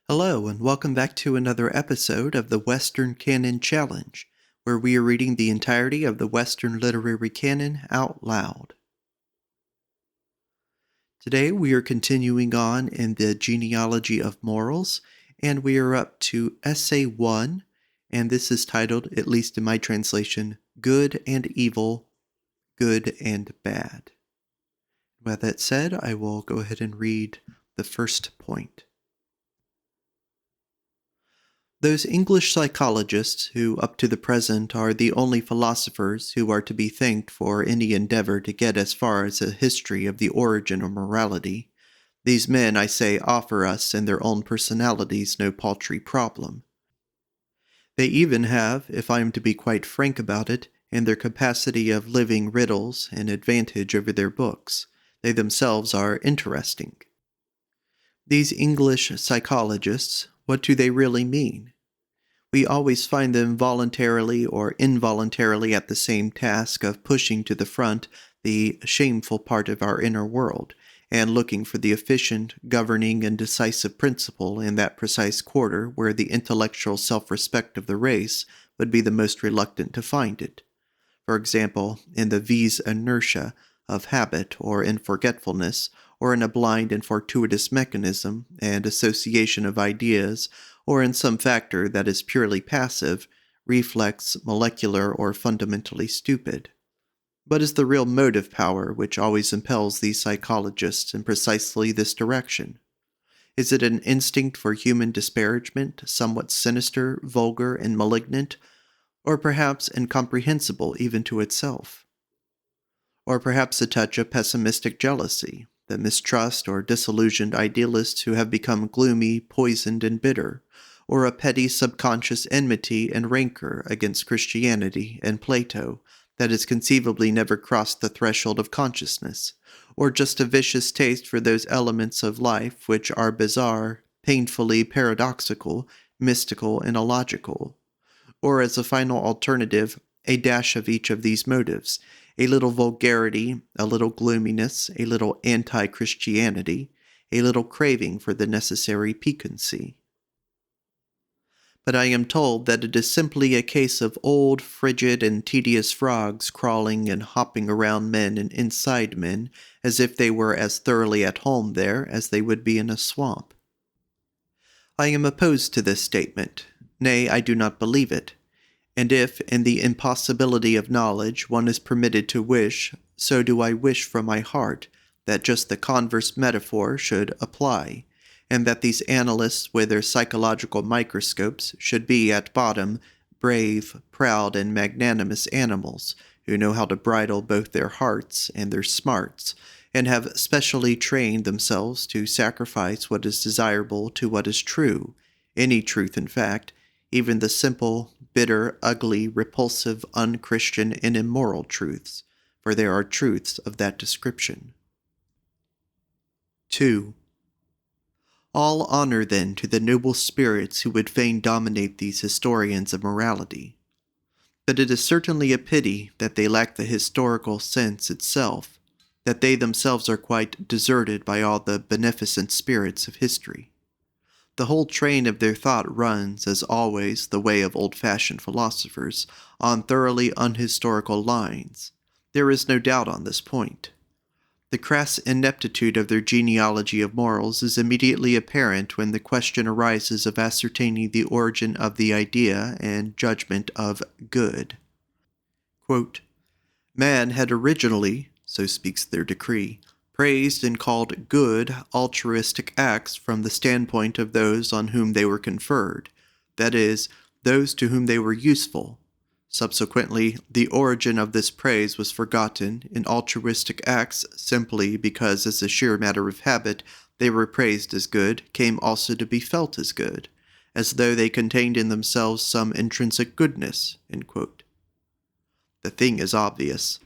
Hello, and welcome back to another episode of the Western Canon Challenge, where we are reading the entirety of the Western literary canon out loud. Today we are continuing on in the Genealogy of Morals, and we are up to Essay 1, and this is titled, at least in my translation, Good and Evil, Good and Bad. With that said, I will go ahead and read the first point. Those English psychologists who up to the present are the only philosophers who are to be thanked for any endeavor to get as far as a history of the origin of morality, these men, I say, offer us in their own personalities no paltry problem. They even have, if I am to be quite frank about it, in their capacity of living riddles an advantage over their books. They themselves are interesting. These English psychologists, what do they really mean? We always find them voluntarily or involuntarily at the same task of pushing to the front the shameful part of our inner world, and looking for the efficient, governing, and decisive principle in that precise quarter where the intellectual self-respect of the race would be the most reluctant to find it. For example, in the vis inertia of habit, or in forgetfulness, or in a blind and fortuitous mechanism and association of ideas, or in some factor that is purely passive, reflex, molecular, or fundamentally stupid. What is the real motive power which always impels these psychologists in precisely this direction? Is it an instinct for human disparagement, somewhat sinister, vulgar, and malignant, or perhaps incomprehensible even to itself? Or perhaps a touch of pessimistic jealousy, the mistrust or disillusioned idealists who have become gloomy, poisoned, and bitter, or a petty subconscious enmity and rancor against Christianity and Plato that has conceivably never crossed the threshold of consciousness, or just a vicious taste for those elements of life which are bizarre, painfully paradoxical, mystical, and illogical, or as a final alternative, a dash of each of these motives, a little vulgarity, a little gloominess, a little anti-Christianity, a little craving for the necessary piquancy. But I am told that it is simply a case of old, frigid, and tedious frogs crawling and hopping around men and inside men as if they were as thoroughly at home there as they would be in a swamp. I am opposed to this statement. Nay, I do not believe it. And if, in the impossibility of knowledge, one is permitted to wish, so do I wish from my heart that just the converse metaphor should apply, and that these analysts with their psychological microscopes should be, at bottom, brave, proud, and magnanimous animals, who know how to bridle both their hearts and their smarts, and have specially trained themselves to sacrifice what is desirable to what is true, any truth in fact, even the simple, bitter, ugly, repulsive, unchristian, and immoral truths, for there are truths of that description. 2. All honor, then, to the noble spirits who would fain dominate these historians of morality. But it is certainly a pity that they lack the historical sense itself, that they themselves are quite deserted by all the beneficent spirits of history. The whole train of their thought runs, as always the way of old-fashioned philosophers, on thoroughly unhistorical lines. There is no doubt on this point. The crass ineptitude of their genealogy of morals is immediately apparent when the question arises of ascertaining the origin of the idea and judgment of good. Quote, Man had originally, so speaks their decree, praised and called good altruistic acts from the standpoint of those on whom they were conferred, that is, those to whom they were useful. Subsequently, the origin of this praise was forgotten in altruistic acts simply because, as a sheer matter of habit, they were praised as good, came also to be felt as good, as though they contained in themselves some intrinsic goodness. End quote. The thing is obvious.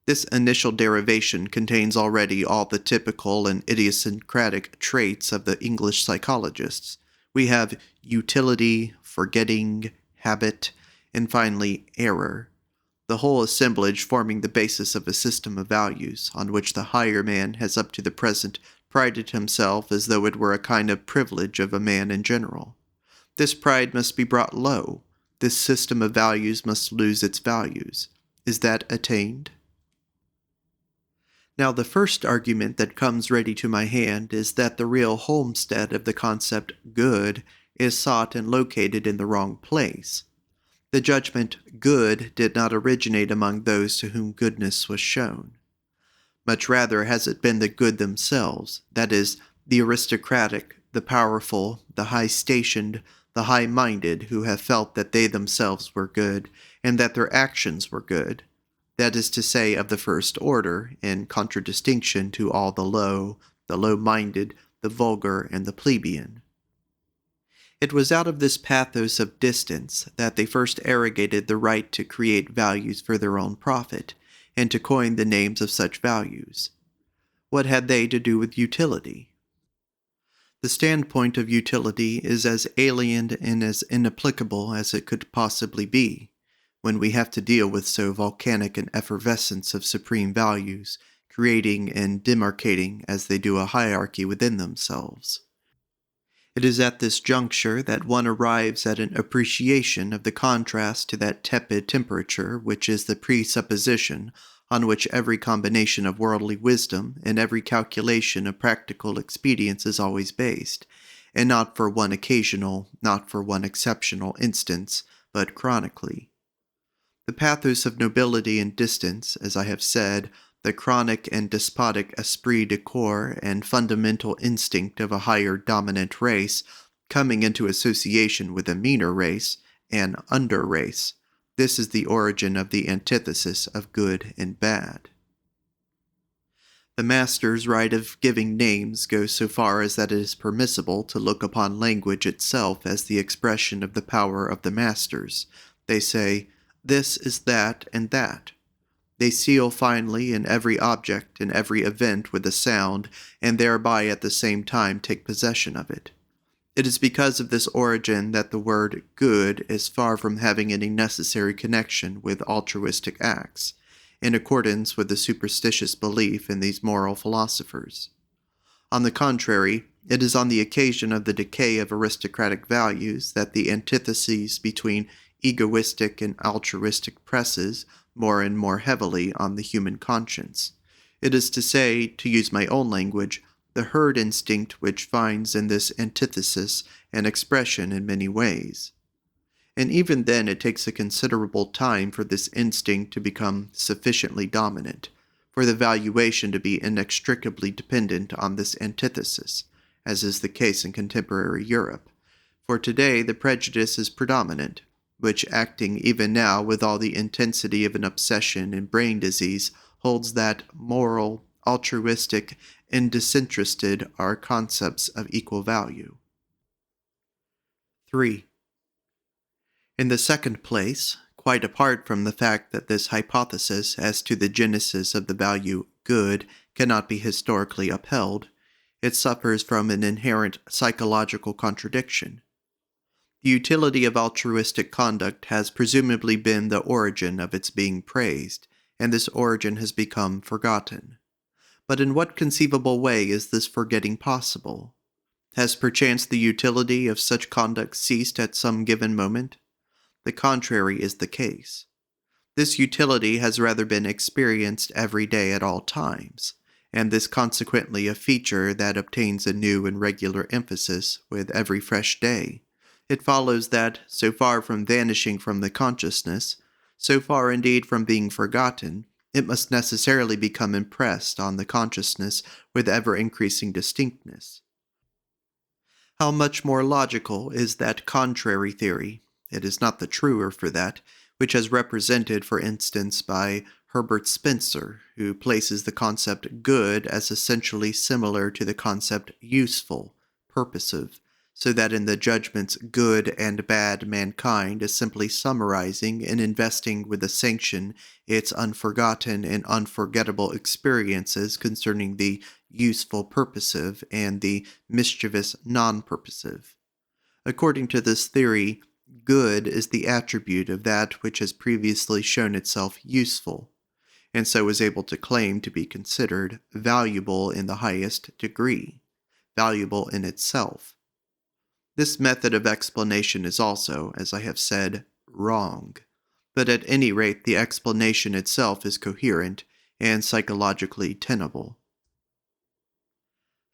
This initial derivation contains already all the typical and idiosyncratic traits of the English psychologists. We have utility, forgetting, habit, and finally, error, the whole assemblage forming the basis of a system of values on which the higher man has up to the present prided himself as though it were a kind of privilege of a man in general. This pride must be brought low. This system of values must lose its values. Is that attained? Now, the first argument that comes ready to my hand is that the real homestead of the concept good is sought and located in the wrong place. The judgment good did not originate among those to whom goodness was shown. Much rather has it been the good themselves, that is, the aristocratic, the powerful, the high-stationed, the high-minded, who have felt that they themselves were good, and that their actions were good, that is to say, of the first order, in contradistinction to all the low-minded, the vulgar, and the plebeian. It was out of this pathos of distance that they first arrogated the right to create values for their own profit, and to coin the names of such values. What had they to do with utility? The standpoint of utility is as alien and as inapplicable as it could possibly be, when we have to deal with so volcanic an effervescence of supreme values, creating and demarcating as they do a hierarchy within themselves. It is at this juncture that one arrives at an appreciation of the contrast to that tepid temperature which is the presupposition on which every combination of worldly wisdom and every calculation of practical expedience is always based, and not for one occasional, not for one exceptional instance, but chronically. The pathos of nobility and distance, as I have said, the chronic and despotic esprit de corps and fundamental instinct of a higher dominant race coming into association with a meaner race, an under race. This is the origin of the antithesis of good and bad. The master's right of giving names goes so far as that it is permissible to look upon language itself as the expression of the power of the masters. They say, this is that and that. They seal finally in every object and every event with a sound, and thereby at the same time take possession of it. It is because of this origin that the word good is far from having any necessary connection with altruistic acts, in accordance with the superstitious belief in these moral philosophers. On the contrary, it is on the occasion of the decay of aristocratic values that the antitheses between egoistic and altruistic presses more and more heavily on the human conscience. It is to say, to use my own language, the herd instinct which finds in this antithesis an expression in many ways. And even then it takes a considerable time for this instinct to become sufficiently dominant, for the valuation to be inextricably dependent on this antithesis, as is the case in contemporary Europe. For today the prejudice is predominant, which, acting even now with all the intensity of an obsession and brain disease, holds that moral, altruistic, and disinterested are concepts of equal value. 3. In the second place, quite apart from the fact that this hypothesis as to the genesis of the value good cannot be historically upheld, it suffers from an inherent psychological contradiction. The utility of altruistic conduct has presumably been the origin of its being praised, and this origin has become forgotten. But in what conceivable way is this forgetting possible? Has perchance the utility of such conduct ceased at some given moment? The contrary is the case. This utility has rather been experienced every day at all times, and this consequently a feature that obtains a new and regular emphasis with every fresh day. It follows that, so far from vanishing from the consciousness, so far indeed from being forgotten, it must necessarily become impressed on the consciousness with ever-increasing distinctness. How much more logical is that contrary theory, it is not the truer for that, which is represented, for instance, by Herbert Spencer, who places the concept good as essentially similar to the concept useful, purposive, so that in the judgments good and bad mankind is simply summarizing and investing with a sanction its unforgotten and unforgettable experiences concerning the useful purposive and the mischievous non-purposive. According to this theory, good is the attribute of that which has previously shown itself useful, and so is able to claim to be considered valuable in the highest degree, valuable in itself. This method of explanation is also, as I have said, wrong, but at any rate the explanation itself is coherent and psychologically tenable.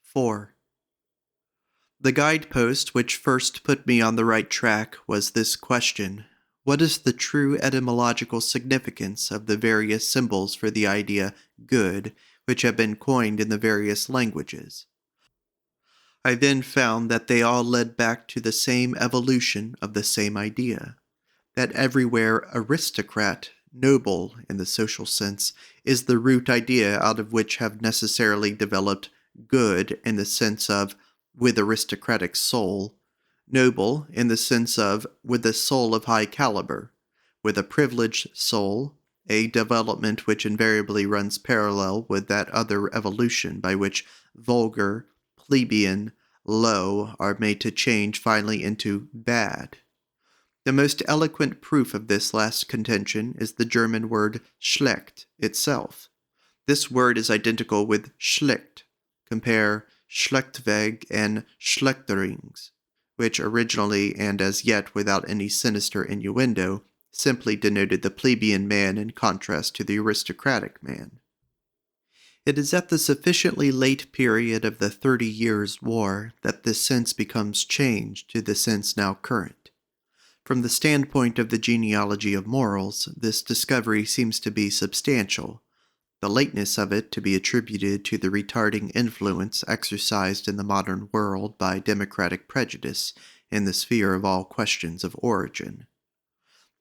4. The guidepost which first put me on the right track was this question: what is the true etymological significance of the various symbols for the idea good which have been coined in the various languages? I then found that they all led back to the same evolution of the same idea, that everywhere aristocrat, noble in the social sense, is the root idea out of which have necessarily developed good in the sense of with aristocratic soul, noble in the sense of with a soul of high caliber, with a privileged soul, a development which invariably runs parallel with that other evolution by which vulgar, plebeian, low are made to change finally into bad. The most eloquent proof of this last contention is the German word schlecht itself. This word is identical with schlicht. Compare Schlechtweg and Schlechterings, which originally, and as yet without any sinister innuendo, simply denoted the plebeian man in contrast to the aristocratic man. It is at the sufficiently late period of the 30 Years' War that this sense becomes changed to the sense now current. From the standpoint of the genealogy of morals, this discovery seems to be substantial, the lateness of it to be attributed to the retarding influence exercised in the modern world by democratic prejudice in the sphere of all questions of origin.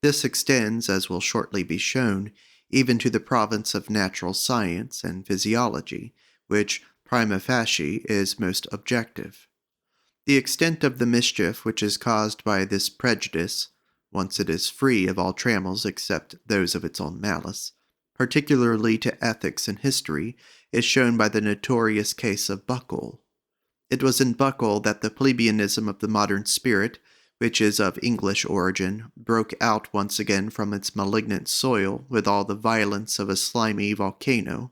This extends, as will shortly be shown, even to the province of natural science and physiology, which, prima facie, is most objective. The extent of the mischief which is caused by this prejudice, once it is free of all trammels except those of its own malice, particularly to ethics and history, is shown by the notorious case of Buckle. It was in Buckle that the plebeianism of the modern spirit, which is of English origin, broke out once again from its malignant soil with all the violence of a slimy volcano,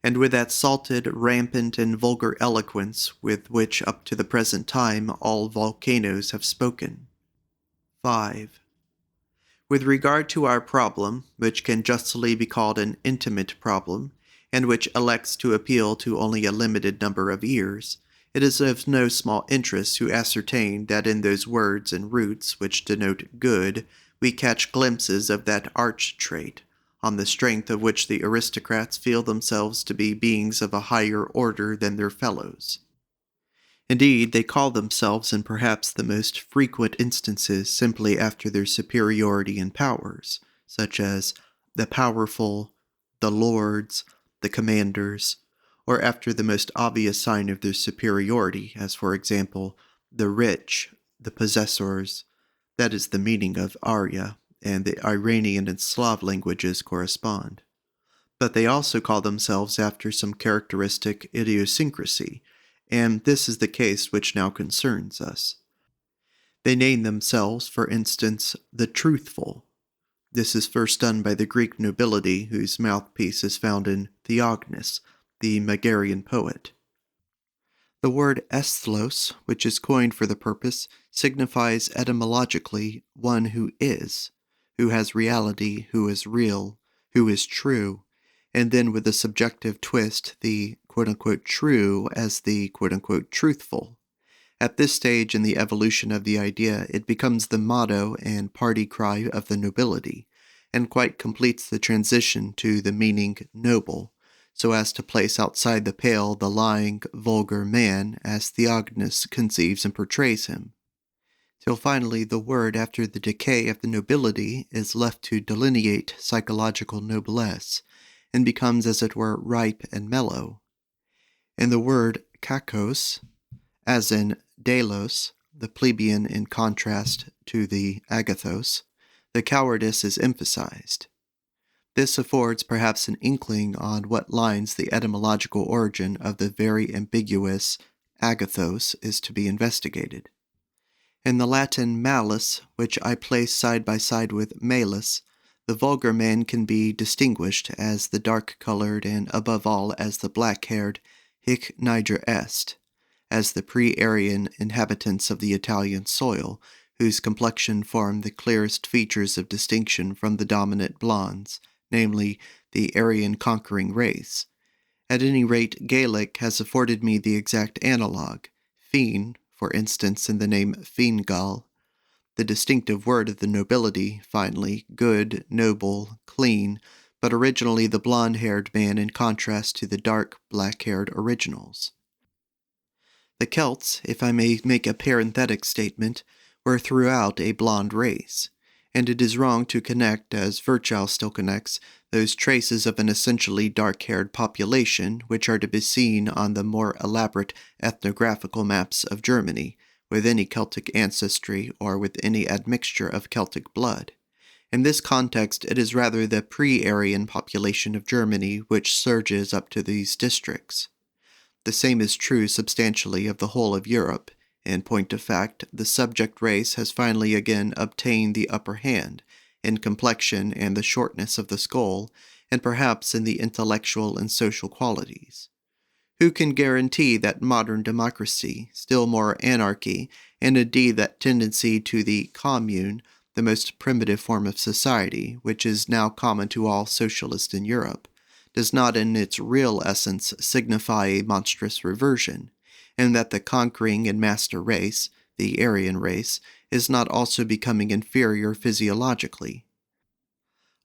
and with that salted, rampant, and vulgar eloquence with which up to the present time all volcanoes have spoken. 5. With regard to our problem, which can justly be called an intimate problem, and which elects to appeal to only a limited number of ears, it is of no small interest to ascertain that in those words and roots which denote good, we catch glimpses of that arch trait, on the strength of which the aristocrats feel themselves to be beings of a higher order than their fellows. Indeed, they call themselves in perhaps the most frequent instances simply after their superiority in powers, such as the powerful, the lords, the commanders, or after the most obvious sign of their superiority, as for example, the rich, the possessors. That is the meaning of Arya, and the Iranian and Slav languages correspond. But they also call themselves after some characteristic idiosyncrasy, and this is the case which now concerns us. They name themselves, for instance, the truthful. This is first done by the Greek nobility, whose mouthpiece is found in Theognis, the Megarian poet. The word esthlos, which is coined for the purpose, signifies etymologically one who has reality, who is real, who is true, and then with a subjective twist, the quote-unquote true as the quote-unquote truthful. At this stage in the evolution of the idea, it becomes the motto and party cry of the nobility, and quite completes the transition to the meaning noble, so as to place outside the pale the lying, vulgar man as Theognis conceives and portrays him, till finally the word after the decay of the nobility is left to delineate psychological noblesse, and becomes as it were ripe and mellow. In the word kakos, as in delos, the plebeian in contrast to the agathos, the cowardice is emphasized. This affords perhaps an inkling on what lines the etymological origin of the very ambiguous agathos is to be investigated. In the Latin malus, which I place side by side with malus, The vulgar man can be distinguished as the dark-colored and, above all, as the black-haired hic niger est, as the pre-Aryan inhabitants of the Italian soil, whose complexion formed the clearest features of distinction from the dominant blondes, namely, the Aryan conquering race. At any rate, Gaelic has afforded me the exact analog, Finn, for instance, in the name Fingal, the distinctive word of the nobility, finally, good, noble, clean, but originally the blonde-haired man in contrast to the dark, black-haired originals. The Celts, if I may make a parenthetic statement, were throughout a blonde race, and it is wrong to connect, as Virchow still connects, those traces of an essentially dark-haired population which are to be seen on the more elaborate ethnographical maps of Germany, with any Celtic ancestry or with any admixture of Celtic blood. In this context, it is rather the pre-Aryan population of Germany which surges up to these districts. The same is true substantially of the whole of Europe. In point of fact, the subject race has finally again obtained the upper hand in complexion and the shortness of the skull, and perhaps in the intellectual and social qualities. Who can guarantee that modern democracy, still more anarchy, and indeed that tendency to the commune, the most primitive form of society, which is now common to all socialists in Europe, does not in its real essence signify a monstrous reversion, and that the conquering and master race, the Aryan race, is not also becoming inferior physiologically?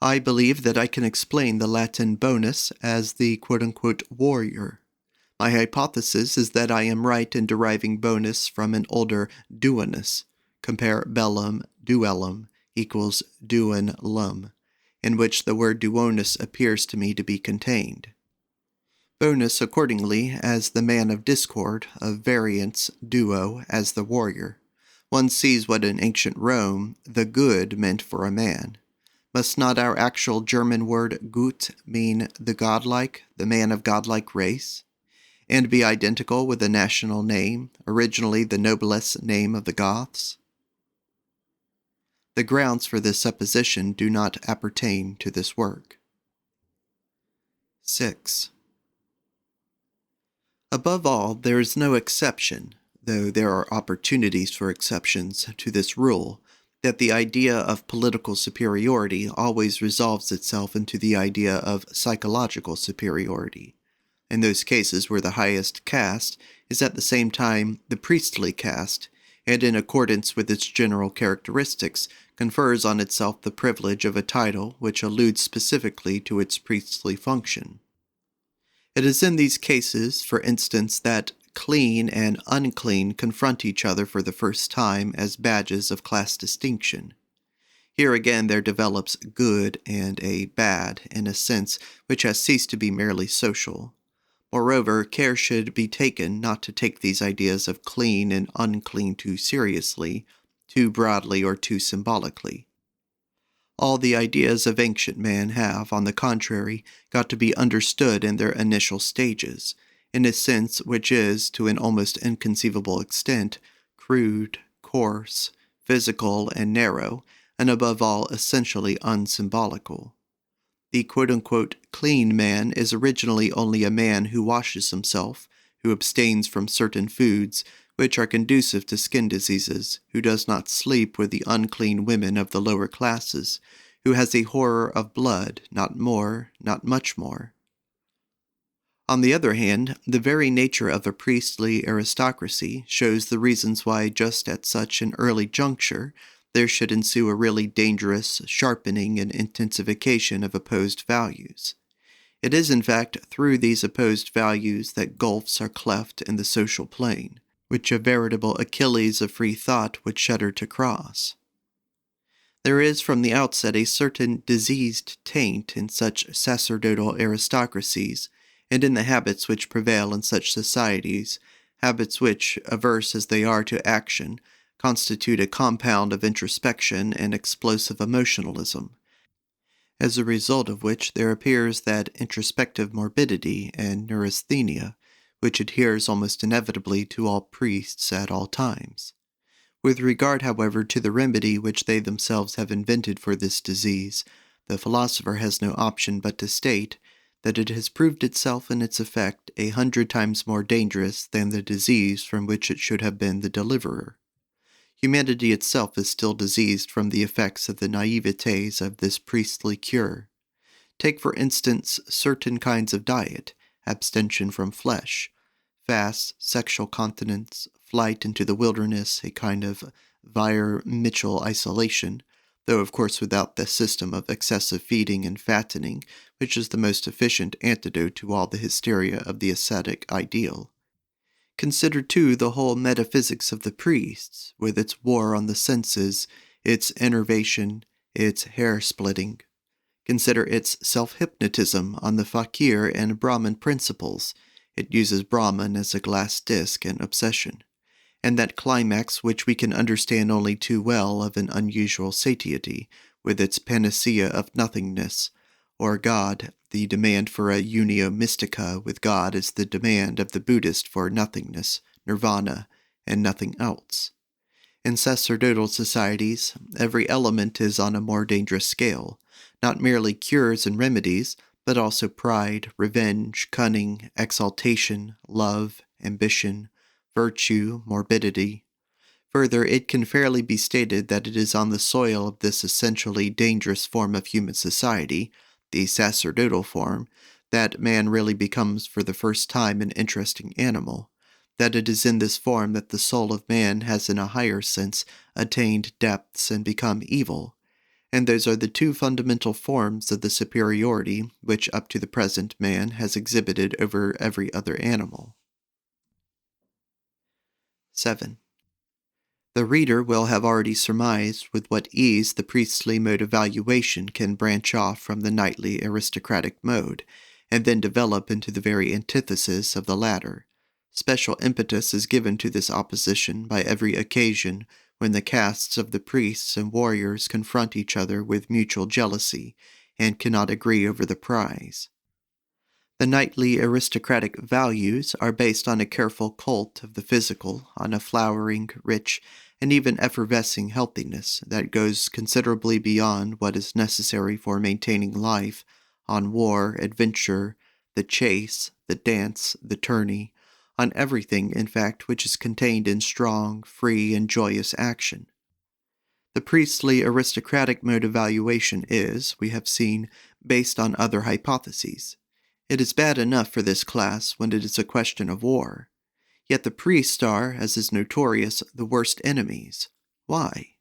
I believe that I can explain the Latin bonus as the quote-unquote warrior. My hypothesis is that I am right in deriving bonus from an older duinus, compare bellum, duellum, equals duin lum, in which the word duonus appears to me to be contained. Bonus, accordingly, as the man of discord, of variance, duo, as the warrior. One sees what in ancient Rome the good meant for a man. Must not our actual German word gut mean the godlike, the man of godlike race, and be identical with the national name, originally the noblesse name of the Goths? The grounds for this supposition do not appertain to this work. 6. Above all, there is no exception, though there are opportunities for exceptions, to this rule, that the idea of political superiority always resolves itself into the idea of psychological superiority, in those cases where the highest caste is at the same time the priestly caste, and in accordance with its general characteristics, confers on itself the privilege of a title which alludes specifically to its priestly function. It is in these cases, for instance, that clean and unclean confront each other for the first time as badges of class distinction. Here again there develops good and a bad in a sense which has ceased to be merely social. Moreover, care should be taken not to take these ideas of clean and unclean too seriously, too broadly or too symbolically. All the ideas of ancient man have, on the contrary, got to be understood in their initial stages, in a sense which is, to an almost inconceivable extent, crude, coarse, physical, and narrow, and above all essentially unsymbolical. The quote-unquote clean man is originally only a man who washes himself, who abstains from certain foods which are conducive to skin diseases, who does not sleep with the unclean women of the lower classes, who has a horror of blood, not more, not much more. On the other hand, the very nature of a priestly aristocracy shows the reasons why just at such an early juncture there should ensue a really dangerous sharpening and intensification of opposed values. It is, in fact, through these opposed values that gulfs are cleft in the social plane, which a veritable Achilles of free thought would shudder to cross. There is from the outset a certain diseased taint in such sacerdotal aristocracies, and in the habits which prevail in such societies, habits which, averse as they are to action, constitute a compound of introspection and explosive emotionalism, as a result of which there appears that introspective morbidity and neurasthenia, which adheres almost inevitably to all priests at all times. With regard, however, to the remedy which they themselves have invented for this disease, the philosopher has no option but to state that it has proved itself in its effect 100 times more dangerous than the disease from which it should have been the deliverer. Humanity itself is still diseased from the effects of the naivetes of this priestly cure. Take, for instance, certain kinds of diet, abstention from flesh, fast, sexual continence, flight into the wilderness, a kind of Weir-Mitchell isolation, though of course without the system of excessive feeding and fattening, which is the most efficient antidote to all the hysteria of the ascetic ideal. Consider, too, the whole metaphysics of the priests, with its war on the senses, its enervation, its hair-splitting. Consider its self-hypnotism on the fakir and Brahman principles. It uses Brahman as a glass disc and obsession. And that climax which we can understand only too well of an unusual satiety, with its panacea of nothingness, or God, the demand for a unio mystica with God is the demand of the Buddhist for nothingness, nirvana, and nothing else. In sacerdotal societies, every element is on a more dangerous scale, not merely cures and remedies, but also pride, revenge, cunning, exaltation, love, ambition, virtue, morbidity. Further, it can fairly be stated that it is on the soil of this essentially dangerous form of human society, the sacerdotal form, that man really becomes for the first time an interesting animal, that it is in this form that the soul of man has in a higher sense attained depths and become evil, and those are the two fundamental forms of the superiority which up to the present man has exhibited over every other animal. 7. The reader will have already surmised with what ease the priestly mode of valuation can branch off from the knightly aristocratic mode, and then develop into the very antithesis of the latter. Special impetus is given to this opposition by every occasion when the castes of the priests and warriors confront each other with mutual jealousy, and cannot agree over the prize. The knightly aristocratic values are based on a careful cult of the physical, on a flowering, rich, and even effervescing healthiness that goes considerably beyond what is necessary for maintaining life, on war, adventure, the chase, the dance, the tourney, on everything, in fact, which is contained in strong, free, and joyous action. The priestly aristocratic mode of valuation is, we have seen, based on other hypotheses. It is bad enough for this class when it is a question of war. Yet the priests are, as is notorious, the worst enemies. Why?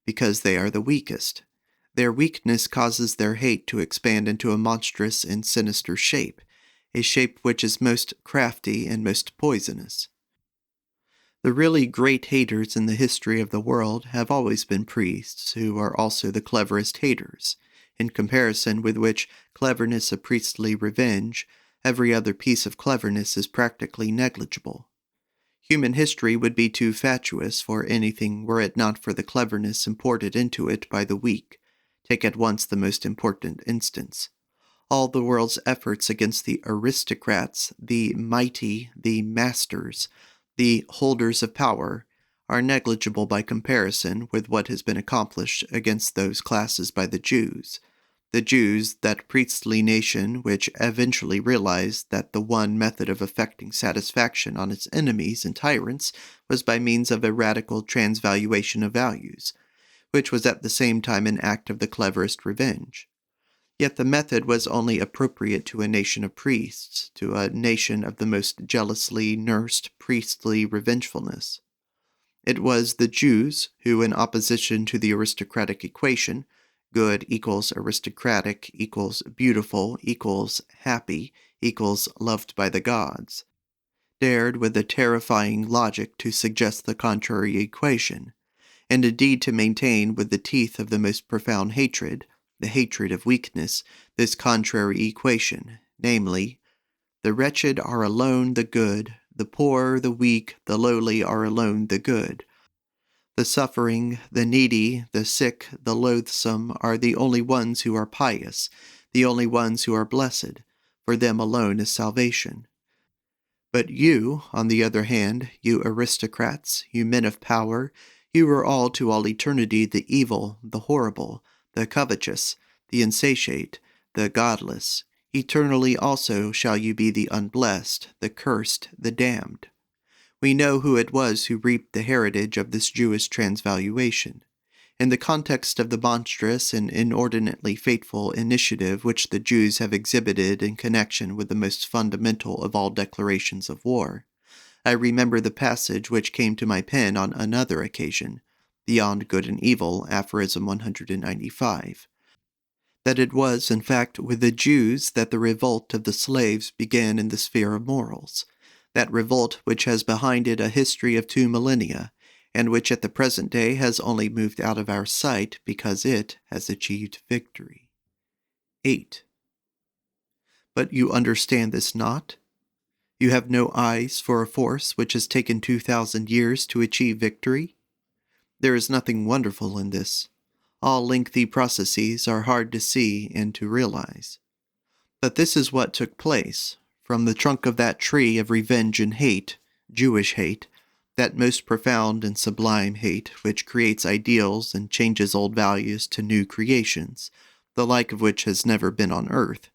Because they are the weakest. Their weakness causes their hate to expand into a monstrous and sinister shape, a shape which is most crafty and most poisonous. The really great haters in the history of the world have always been priests, who are also the cleverest haters, in comparison with which cleverness of priestly revenge, every other piece of cleverness is practically negligible. Human history would be too fatuous for anything were it not for the cleverness imported into it by the weak. Take at once the most important instance. All the world's efforts against the aristocrats, the mighty, the masters, the holders of power, are negligible by comparison with what has been accomplished against those classes by the Jews, that priestly nation which eventually realized that the one method of effecting satisfaction on its enemies and tyrants was by means of a radical transvaluation of values, which was at the same time an act of the cleverest revenge. Yet the method was only appropriate to a nation of priests, to a nation of the most jealously nursed priestly revengefulness. It was the Jews who, in opposition to the aristocratic equation, good equals aristocratic equals beautiful equals happy equals loved by the gods, dared with a terrifying logic to suggest the contrary equation, and indeed to maintain with the teeth of the most profound hatred, the hatred of weakness, this contrary equation, namely, the wretched are alone the good, the poor, the weak, the lowly are alone the good. The suffering, the needy, the sick, the loathsome are the only ones who are pious, the only ones who are blessed. For them alone is salvation. But you, on the other hand, you aristocrats, you men of power, you are all to all eternity the evil, the horrible, the covetous, the insatiate, the godless. Eternally also shall you be the unblessed, the cursed, the damned. We know who it was who reaped the heritage of this Jewish transvaluation. In the context of the monstrous and inordinately fateful initiative which the Jews have exhibited in connection with the most fundamental of all declarations of war, I remember the passage which came to my pen on another occasion, Beyond Good and Evil, aphorism 195, that it was, in fact, with the Jews that the revolt of the slaves began in the sphere of morals, that revolt which has behind it a history of 2 millennia, and which at the present day has only moved out of our sight because it has achieved victory. 8. But you understand this not? You have no eyes for a force which has taken 2,000 years to achieve victory? There is nothing wonderful in this. All lengthy processes are hard to see and to realize. But this is what took place. From the trunk of that tree of revenge and hate, Jewish hate, that most profound and sublime hate which creates ideals and changes old values to new creations, the like of which has never been on earth,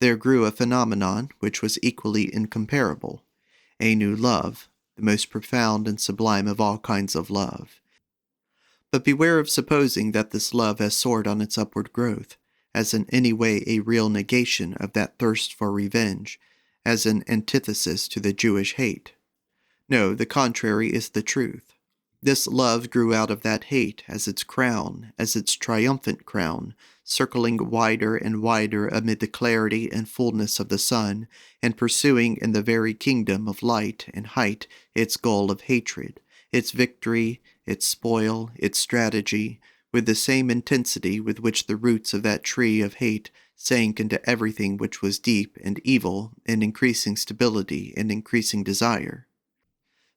there grew a phenomenon which was equally incomparable, a new love, the most profound and sublime of all kinds of love. But beware of supposing that this love has soared on its upward growth, as in any way a real negation of that thirst for revenge, as an antithesis to the Jewish hate. No, the contrary is the truth. This love grew out of that hate as its crown, as its triumphant crown, circling wider and wider amid the clarity and fullness of the sun, and pursuing in the very kingdom of light and height its goal of hatred, its victory, its spoil, its strategy, with the same intensity with which the roots of that tree of hate sank into everything which was deep and evil, in increasing stability and increasing desire.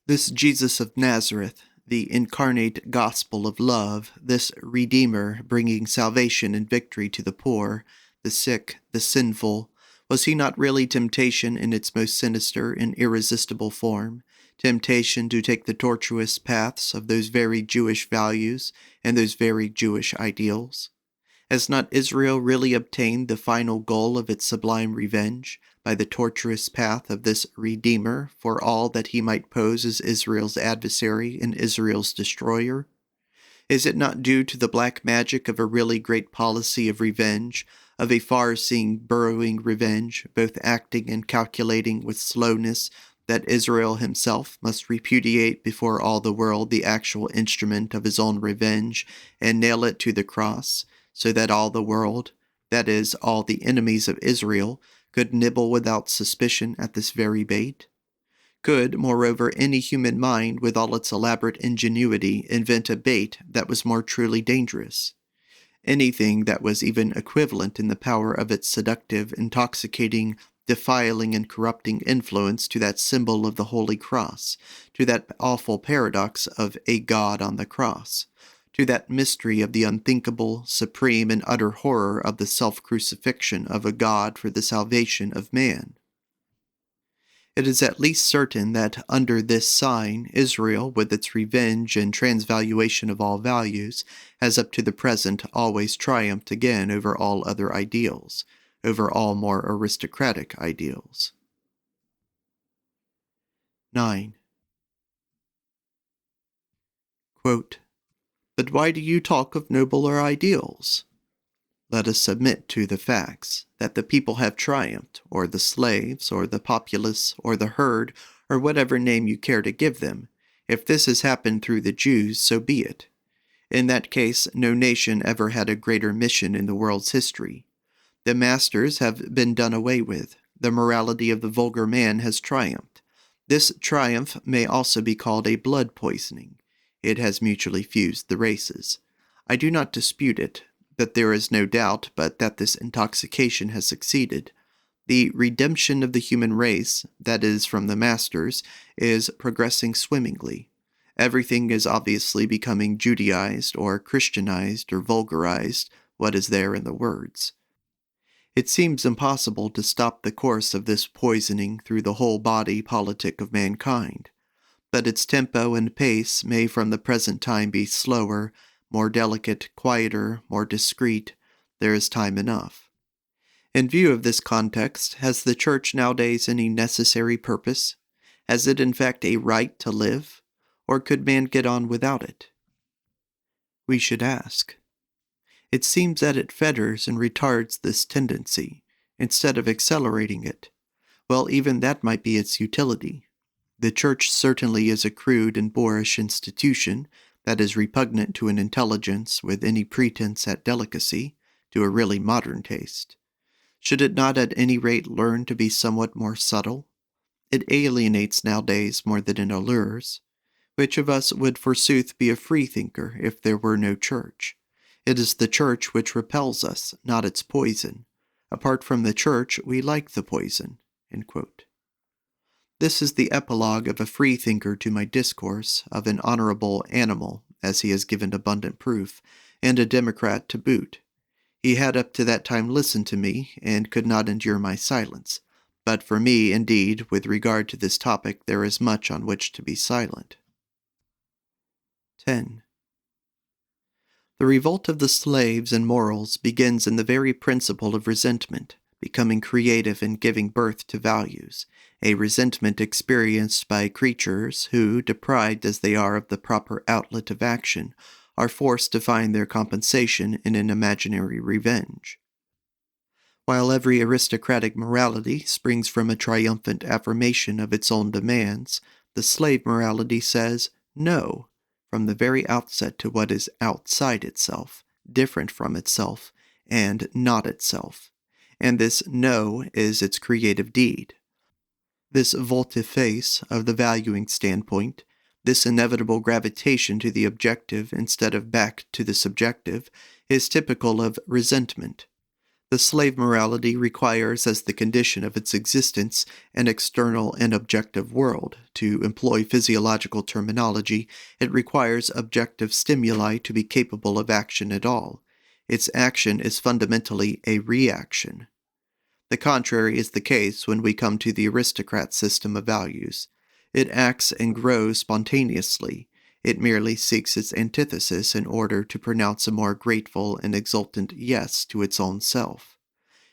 This Jesus of Nazareth, the incarnate gospel of love, this Redeemer bringing salvation and victory to the poor, the sick, the sinful, was he not really temptation in its most sinister and irresistible form? Temptation to take the tortuous paths of those very Jewish values and those very Jewish ideals? Has not Israel really obtained the final goal of its sublime revenge by the tortuous path of this Redeemer for all that he might pose as Israel's adversary and Israel's destroyer? Is it not due to the black magic of a really great policy of revenge, of a far-seeing, burrowing revenge, both acting and calculating with slowness, that Israel himself must repudiate before all the world the actual instrument of his own revenge and nail it to the cross, so that all the world, that is, all the enemies of Israel, could nibble without suspicion at this very bait? Could, moreover, any human mind with all its elaborate ingenuity invent a bait that was more truly dangerous? Anything that was even equivalent in the power of its seductive, intoxicating, defiling and corrupting influence to that symbol of the Holy Cross, to that awful paradox of a God on the cross, to that mystery of the unthinkable, supreme, and utter horror of the self-crucifixion of a God for the salvation of man. It is at least certain that under this sign, Israel, with its revenge and transvaluation of all values, has up to the present always triumphed again over all other ideals, over all more aristocratic ideals. 9. Quote, "But why do you talk of nobler ideals? Let us submit to the facts, that the people have triumphed, or the slaves, or the populace, or the herd, or whatever name you care to give them. If this has happened through the Jews, so be it. In that case, no nation ever had a greater mission in the world's history. The masters have been done away with. The morality of the vulgar man has triumphed. This triumph may also be called a blood poisoning. It has mutually fused the races. I do not dispute it, but there is no doubt but that this intoxication has succeeded. The redemption of the human race, that is, from the masters, is progressing swimmingly. Everything is obviously becoming Judaized, or Christianized, or vulgarized, what is there in the words. It seems impossible to stop the course of this poisoning through the whole body politic of mankind, but its tempo and pace may from the present time be slower, more delicate, quieter, more discreet, There is time enough. In view of this context, has the church nowadays any necessary purpose? Has it in fact a right to live? Or could man get on without it? We should ask. It seems that it fetters and retards this tendency, instead of accelerating it. Well, even that might be its utility. The church certainly is a crude and boorish institution that is repugnant to an intelligence with any pretense at delicacy, to a really modern taste. Should it not at any rate learn to be somewhat more subtle? It alienates nowadays more than it allures. Which of us would forsooth be a freethinker if there were no church? It is the church which repels us, not its poison. Apart from the church, we like the poison. End quote. This is the epilogue of a freethinker to my discourse, of an honorable animal, as he has given abundant proof, and a democrat to boot. He had up to that time listened to me, and could not endure my silence. But for me, indeed, with regard to this topic, there is much on which to be silent. 10. The revolt of the slaves in morals begins in the very principle of resentment, becoming creative and giving birth to values, a resentment experienced by creatures who, deprived as they are of the proper outlet of action, are forced to find their compensation in an imaginary revenge. While every aristocratic morality springs from a triumphant affirmation of its own demands, the slave morality says no from the very outset to what is outside itself, different from itself, and not itself. And this no is its creative deed. This volte-face of the valuing standpoint, this inevitable gravitation to the objective instead of back to the subjective, is typical of resentment. The slave morality requires as the condition of its existence an external and objective world. To employ physiological terminology, it requires objective stimuli to be capable of action at all. Its action is fundamentally a reaction. The contrary is the case when we come to the aristocrat system of values. It acts and grows spontaneously. It merely seeks its antithesis in order to pronounce a more grateful and exultant yes to its own self.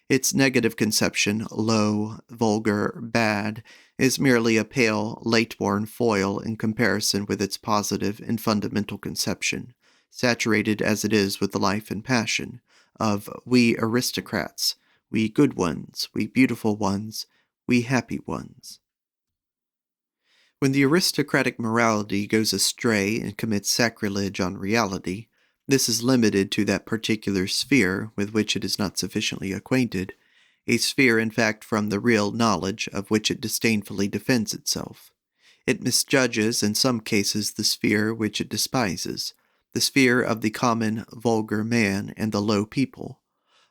Its negative conception, low, vulgar, bad, is merely a pale, late-born foil in comparison with its positive and fundamental conception, saturated as it is with the life and passion, of we aristocrats, we good ones, we beautiful ones, we happy ones. When the aristocratic morality goes astray and commits sacrilege on reality, this is limited to that particular sphere with which it is not sufficiently acquainted, a sphere in fact from the real knowledge of which it disdainfully defends itself. It misjudges in some cases the sphere which it despises, the sphere of the common vulgar man and the low people.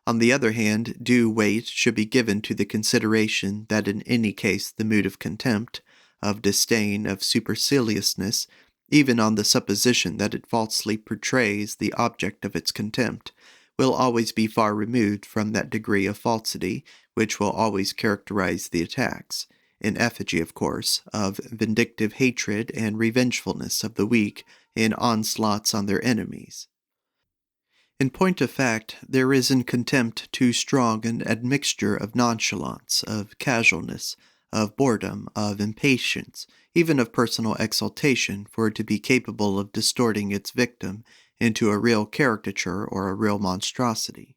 On the other hand, due weight should be given to the consideration that in any case the mood of contempt, of disdain, of superciliousness, even on the supposition that it falsely portrays the object of its contempt, will always be far removed from that degree of falsity which will always characterize the attacks, in effigy, of course, of vindictive hatred and revengefulness of the weak in onslaughts on their enemies. In point of fact, there is in contempt too strong an admixture of nonchalance, of casualness, of boredom, of impatience, even of personal exaltation, for it to be capable of distorting its victim into a real caricature or a real monstrosity.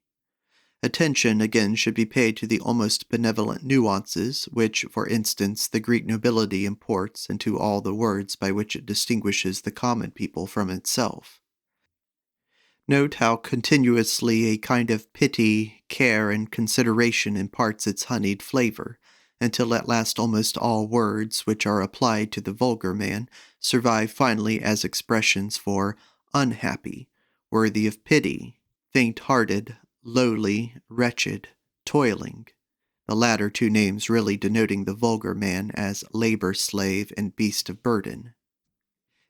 Attention, again, should be paid to the almost benevolent nuances which, for instance, the Greek nobility imports into all the words by which it distinguishes the common people from itself. Note how continuously a kind of pity, care, and consideration imparts its honeyed flavor, until at last almost all words which are applied to the vulgar man survive finally as expressions for unhappy, worthy of pity, faint-hearted, lowly, wretched, toiling, the latter two names really denoting the vulgar man as labor-slave and beast of burden.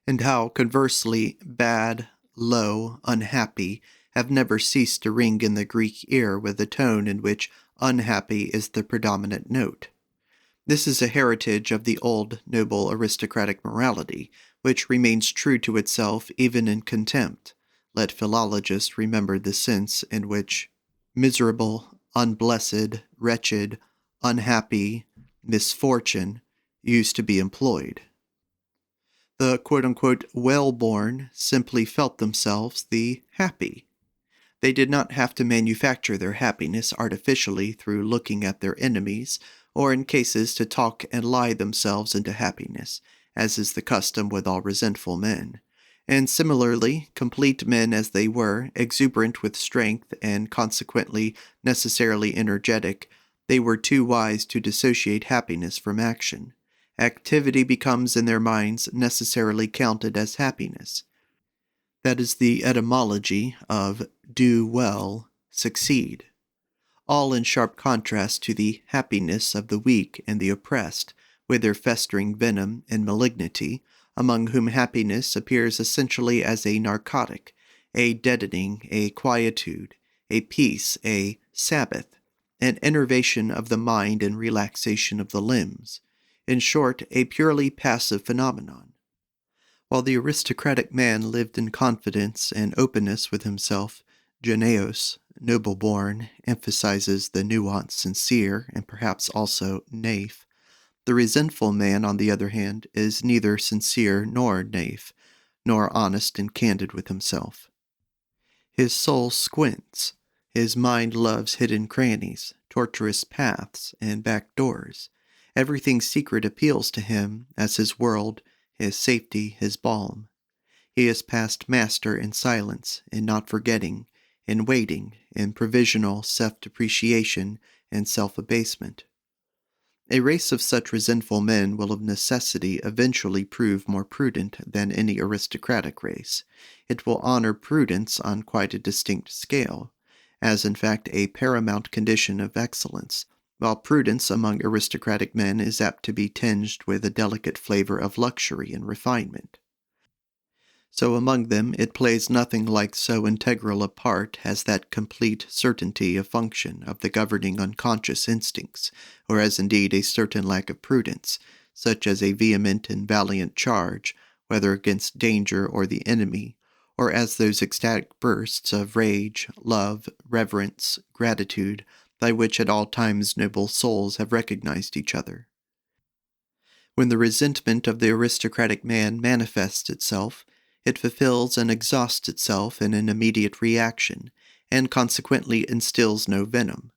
And how, conversely, bad, low, unhappy have never ceased to ring in the Greek ear with a tone in which unhappy is the predominant note. This is a heritage of the old, noble aristocratic morality, which remains true to itself even in contempt. Let philologists remember the sense in which Miserable, unblessed, wretched, unhappy, misfortune used to be employed. The quote-unquote well-born simply felt themselves the happy. They did not have to manufacture their happiness artificially through looking at their enemies, or in cases to talk and lie themselves into happiness, as is the custom with all resentful men. And similarly, complete men as they were, exuberant with strength and consequently necessarily energetic, they were too wise to dissociate happiness from action. Activity becomes in their minds necessarily counted as happiness. That is the etymology of do well, succeed, all in sharp contrast to the happiness of the weak and the oppressed, with their festering venom and malignity, among whom happiness appears essentially as a narcotic, a deadening, a quietude, a peace, a Sabbath, an enervation of the mind and relaxation of the limbs, in short, a purely passive phenomenon. While the aristocratic man lived in confidence and openness with himself, Geneos, noble-born, emphasizes the nuance sincere and perhaps also naif. The resentful man, on the other hand, is neither sincere nor naif, nor honest and candid with himself. His soul squints. His mind loves hidden crannies, tortuous paths, and back doors. Everything secret appeals to him as his world, his safety, his balm. He is past master in silence, in not forgetting, in waiting, in provisional self-depreciation and self-abasement. A race of such resentful men will of necessity eventually prove more prudent than any aristocratic race. It will honor prudence on quite a distinct scale, as in fact a paramount condition of excellence, while prudence among aristocratic men is apt to be tinged with a delicate flavor of luxury and refinement. So among them it plays nothing like so integral a part as that complete certainty of function of the governing unconscious instincts, or as indeed a certain lack of prudence, such as a vehement and valiant charge, whether against danger or the enemy, or as those ecstatic bursts of rage, love, reverence, gratitude, by which at all times noble souls have recognized each other. When the resentment of the aristocratic man manifests itself, it fulfills and exhausts itself in an immediate reaction, and consequently instills no venom.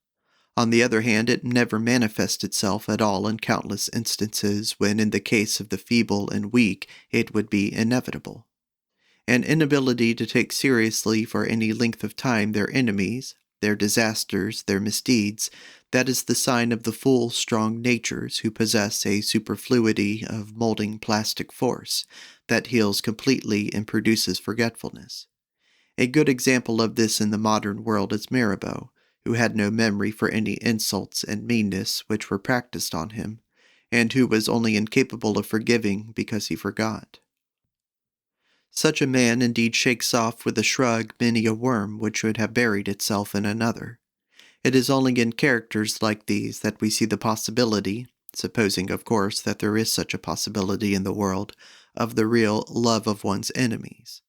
On the other hand, it never manifests itself at all in countless instances when in the case of the feeble and weak it would be inevitable. An inability to take seriously for any length of time their enemies, their disasters, their misdeeds, that is the sign of the full, strong natures who possess a superfluity of molding plastic force that heals completely and produces forgetfulness. A good example of this in the modern world is Mirabeau, who had no memory for any insults and meanness which were practiced on him, and who was only incapable of forgiving because he forgot. Such a man indeed shakes off with a shrug many a worm which would have buried itself in another. It is only in characters like these that we see the possibility, supposing of course that there is such a possibility in the world, of the real love of one's enemies.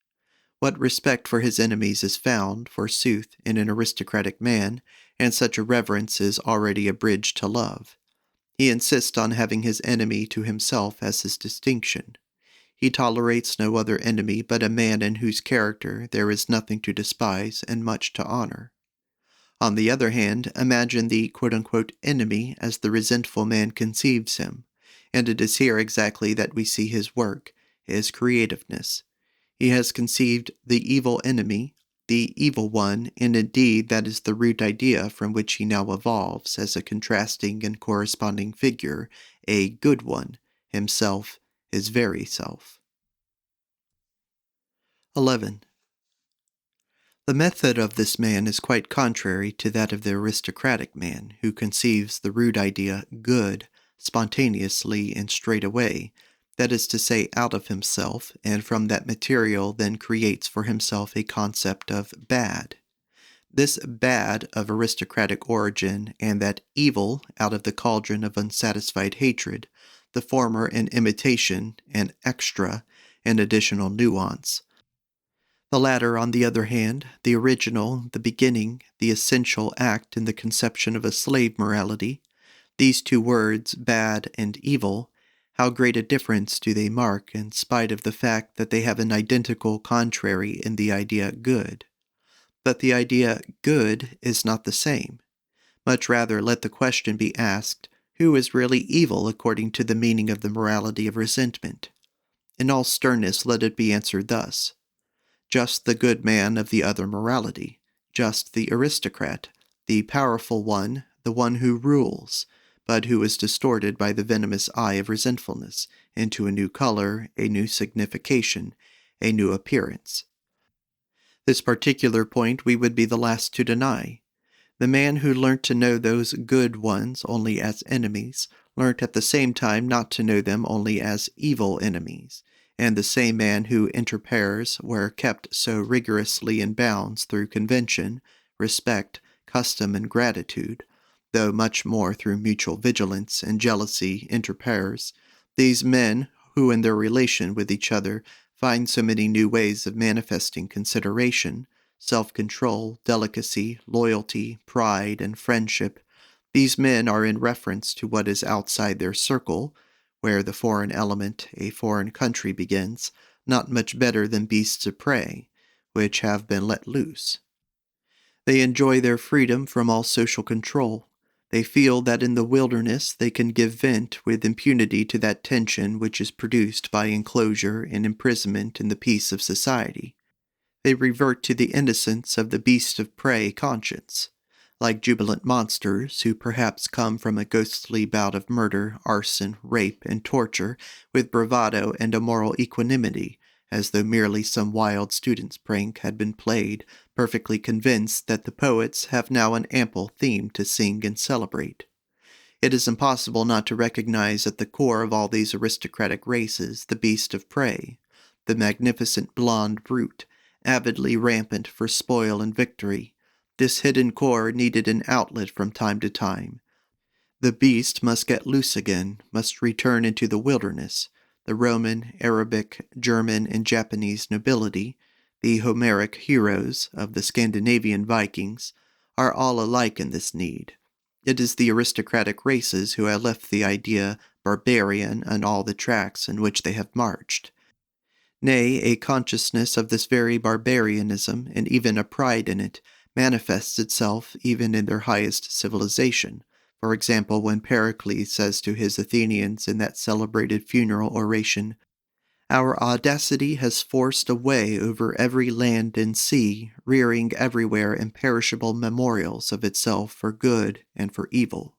What respect for his enemies is found, forsooth, in an aristocratic man, and such a reverence is already a bridge to love. He insists on having his enemy to himself as his distinction. He tolerates no other enemy but a man in whose character there is nothing to despise and much to honor. On the other hand, imagine the quote-unquote enemy as the resentful man conceives him, and it is here exactly that we see his work, his creativeness. He has conceived the evil enemy, the evil one, and indeed that is the root idea from which he now evolves as a contrasting and corresponding figure, a good one, himself, his very self. 11. The method of this man is quite contrary to that of the aristocratic man, who conceives the rude idea good, spontaneously and straightaway, that is to say, out of himself, and from that material then creates for himself a concept of bad. This bad of aristocratic origin, and that evil out of the cauldron of unsatisfied hatred, the former an imitation, an extra, an additional nuance. The latter, on the other hand, the original, the beginning, the essential act in the conception of a slave morality, these two words, bad and evil, how great a difference do they mark in spite of the fact that they have an identical contrary in the idea good. But the idea good is not the same. Much rather let the question be asked, who is really evil according to the meaning of the morality of resentment? In all sternness let it be answered thus: just the good man of the other morality, just the aristocrat, the powerful one, the one who rules, but who is distorted by the venomous eye of resentfulness into a new color, a new signification, a new appearance. This particular point we would be the last to deny. The man who learnt to know those good ones only as enemies, learnt at the same time not to know them only as evil enemies, and the same man who interpares were kept so rigorously in bounds through convention, respect, custom, and gratitude, though much more through mutual vigilance and jealousy interpares, these men who in their relation with each other find so many new ways of manifesting consideration, self-control, delicacy, loyalty, pride, and friendship, these men are in reference to what is outside their circle, where the foreign element, a foreign country begins, not much better than beasts of prey, which have been let loose. They enjoy their freedom from all social control. They feel that in the wilderness they can give vent with impunity to that tension which is produced by enclosure and imprisonment in the peace of society. They revert to the innocence of the beast of prey conscience, like jubilant monsters who perhaps come from a ghostly bout of murder, arson, rape, and torture with bravado and a moral equanimity, as though merely some wild student's prank had been played, perfectly convinced that the poets have now an ample theme to sing and celebrate. It is impossible not to recognize at the core of all these aristocratic races the beast of prey, the magnificent blonde brute, avidly rampant for spoil and victory. This hidden core needed an outlet from time to time. The beast must get loose again, must return into the wilderness. The Roman, Arabic, German, and Japanese nobility, the Homeric heroes of the Scandinavian Vikings, are all alike in this need. It is the aristocratic races who have left the idea barbarian on all the tracks in which they have marched. Nay, a consciousness of this very barbarianism, and even a pride in it, manifests itself even in their highest civilization. For example, when Pericles says to his Athenians in that celebrated funeral oration, "Our audacity has forced a way over every land and sea, rearing everywhere imperishable memorials of itself for good and for evil."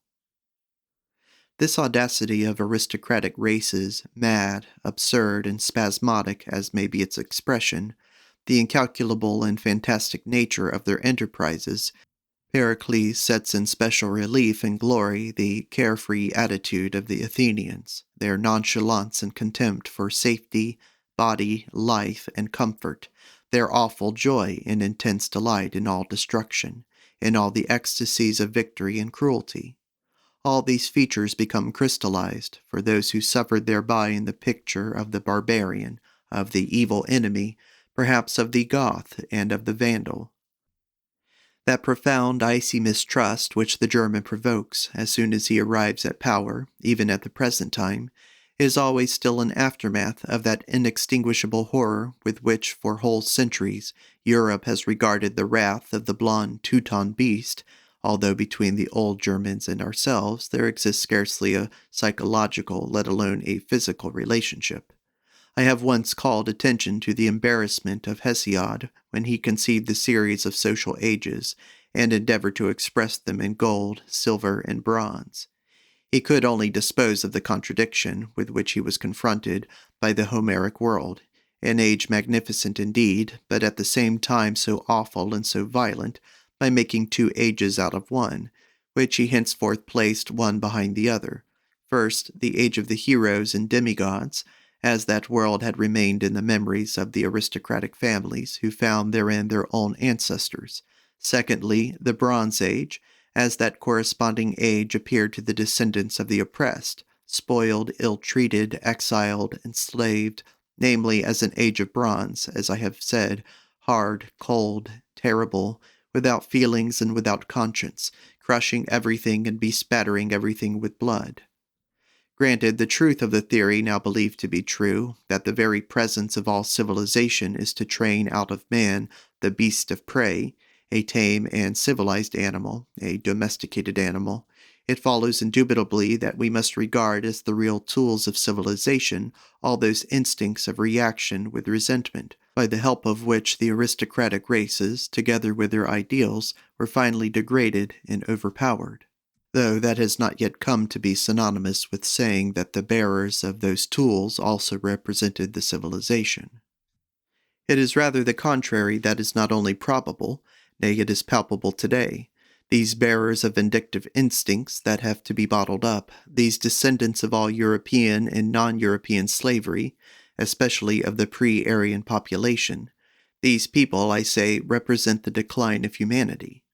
This audacity of aristocratic races, mad, absurd, and spasmodic as may be its expression, the incalculable and fantastic nature of their enterprises, Pericles sets in special relief and glory the carefree attitude of the Athenians, their nonchalance and contempt for safety, body, life, and comfort, their awful joy and intense delight in all destruction, in all the ecstasies of victory and cruelty. All these features become crystallized for those who suffered thereby in the picture of the barbarian, of the evil enemy, perhaps of the Goth and of the Vandal. That profound, icy mistrust which the German provokes as soon as he arrives at power, even at the present time, is always still an aftermath of that inextinguishable horror with which for whole centuries Europe has regarded the wrath of the blond Teuton beast, although between the old Germans and ourselves there exists scarcely a psychological, let alone a physical relationship. I have once called attention to the embarrassment of Hesiod when he conceived the series of social ages and endeavored to express them in gold, silver, and bronze. He could only dispose of the contradiction with which he was confronted by the Homeric world, an age magnificent indeed, but at the same time so awful and so violent, by making two ages out of one, which he henceforth placed one behind the other. First, the age of the heroes and demigods, as that world had remained in the memories of the aristocratic families who found therein their own ancestors. Secondly, the Bronze Age, as that corresponding age appeared to the descendants of the oppressed, spoiled, ill-treated, exiled, enslaved, namely as an age of bronze, as I have said, hard, cold, terrible, without feelings and without conscience, crushing everything and bespattering everything with blood. Granted, the truth of the theory now believed to be true, that the very presence of all civilization is to train out of man the beast of prey, a tame and civilized animal, a domesticated animal, it follows indubitably that we must regard as the real tools of civilization all those instincts of reaction with resentment, by the help of which the aristocratic races, together with their ideals, were finally degraded and overpowered. Though that has not yet come to be synonymous with saying that the bearers of those tools also represented the civilization. It is rather the contrary that is not only probable, nay, it is palpable today. These bearers of vindictive instincts that have to be bottled up, these descendants of all European and non-European slavery, especially of the pre-Aryan population, these people, I say, represent the decline of humanity.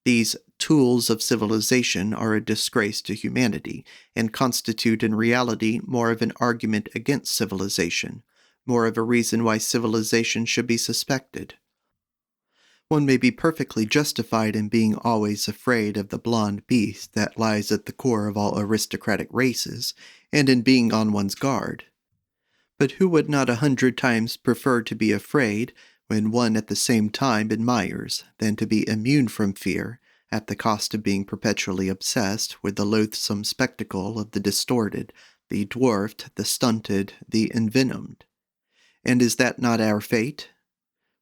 These tools of civilization are a disgrace to humanity, and constitute in reality more of an argument against civilization, more of a reason why civilization should be suspected. One may be perfectly justified in being always afraid of the blonde beast that lies at the core of all aristocratic races, and in being on one's guard. But who would not 100 times prefer to be afraid, when one at the same time admires, than to be immune from fear, at the cost of being perpetually obsessed with the loathsome spectacle of the distorted, the dwarfed, the stunted, the envenomed? And is that not our fate?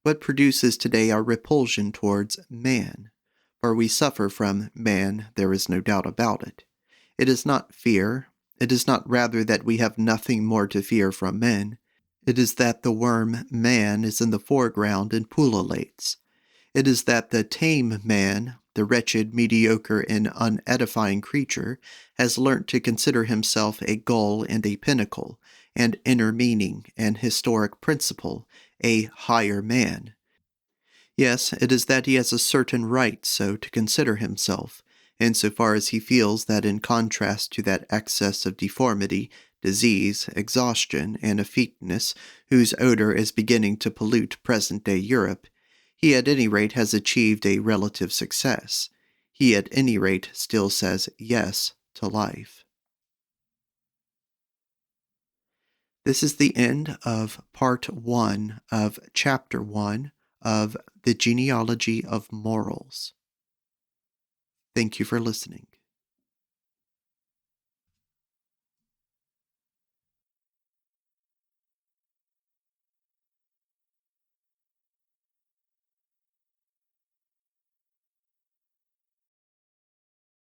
What produces today our repulsion towards man? For we suffer from man, there is no doubt about it. It is not fear. It is not rather that we have nothing more to fear from men. It is that the worm man is in the foreground and pullulates. It is that the tame man, the wretched, mediocre, and unedifying creature, has learnt to consider himself a goal and a pinnacle, an inner meaning, an historic principle, a higher man. Yes, it is that he has a certain right so to consider himself, insofar as he feels that in contrast to that excess of deformity, disease, exhaustion, and effeteness whose odor is beginning to pollute present-day Europe, he at any rate has achieved a relative success. He at any rate still says yes to life. This is the end of part 1 of chapter 1 of the Genealogy of Morals. Thank you for listening.